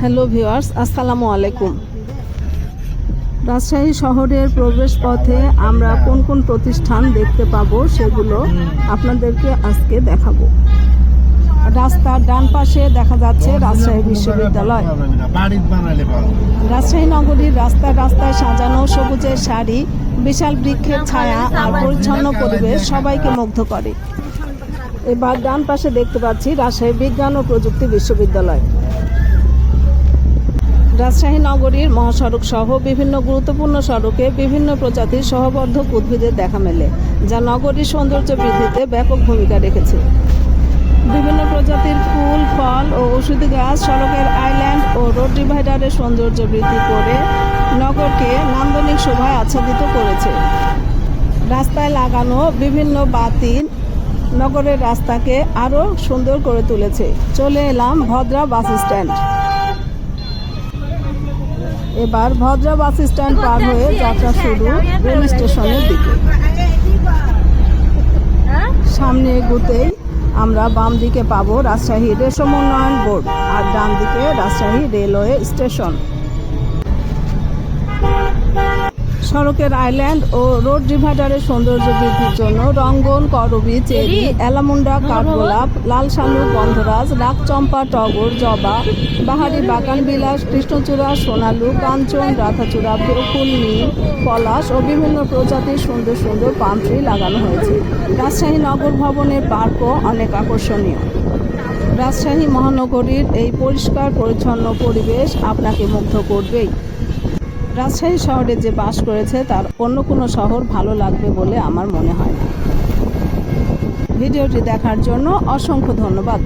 Hello viewers, আসসালামু আলাইকুম। রাজশাহী শহরের প্রবেশ পথে আমরা কোন কোন প্রতিষ্ঠান দেখতে পাবো সেগুলো আপনাদেরকে আজকে দেখাবো। রাস্তার ডান পাশে দেখা যাচ্ছে রাজশাহী বিশ্ববিদ্যালয়। রাজশাহী নগরীর রাস্তায় রাস্তায় সাজানো সবুজের শাড়ি, বিশাল বৃক্ষের ছায়া আর পরিচ্ছন্ন পরিবেশ সবাইকে মুগ্ধ করে। এবার ডান পাশে দেখতে পাচ্ছি রাজশাহী বিজ্ঞান ও প্রযুক্তি বিশ্ববিদ্যালয়। রাজশাহী নগরীর মহাসড়ক সহ বিভিন্ন গুরুত্বপূর্ণ সড়কে বিভিন্ন প্রজাতির সহবর্ধক উদ্ভিদের দেখা মেলে, যা নগরীর সৌন্দর্য বৃদ্ধিতে ব্যাপক ভূমিকা রেখেছে। বিভিন্ন প্রজাতির ফুল, ফল ও ঔষধি গাছ সড়কের আইল্যান্ড ও রোড ডিভাইডারের সৌন্দর্য বৃদ্ধি করে নগরকে নান্দনিক শোভায় আচ্ছাদিত করেছে। রাস্তায় লাগানো বিভিন্ন বাতি নগরের রাস্তাকে আরও সুন্দর করে তুলেছে। চলে এলাম ভদ্রা বাস স্ট্যান্ড। এবার ভদ্রা বাস স্ট্যান্ড পার হয়ে যাত্রা শুরু রেল স্টেশনের দিকে। সামনে এগুতেই আমরা বাম দিকে পাবো রাজশাহী রেশম উন্নয়ন বোর্ড আর ডান দিকে রাজশাহী রেলওয়ে স্টেশন। সড়কের আইল্যান্ড ও রোড ডিভাইডারের সৌন্দর্য বৃদ্ধির জন্য রঙ্গন, করবি, চেরি, এলামুন্ডা, কাঠগোলাপ, লাল শালুক, গন্ধরাজ, রাগচম্পা, টগর, জবা, বাহারি, বাগান বিলাস, কৃষ্ণচূড়া, সোনালু, কাঞ্চন, রাধাচূড়া, বকুল, নীল, পলাশ ও বিভিন্ন প্রজাতির সুন্দর সুন্দর পাম ট্রি লাগানো হয়েছে। রাজশাহী নগর ভবনের পার্কও অনেক আকর্ষণীয়। রাজশাহী মহানগরীর এই পরিষ্কার পরিচ্ছন্ন পরিবেশ আপনাকে মুগ্ধ করবেই। রাজশাহী শহরে যে বাস করেছে তার অন্য কোনো শহর ভালো লাগবে বলে আমার মনে হয় না। ভিডিওটি দেখার জন্য অসংখ্য ধন্যবাদ।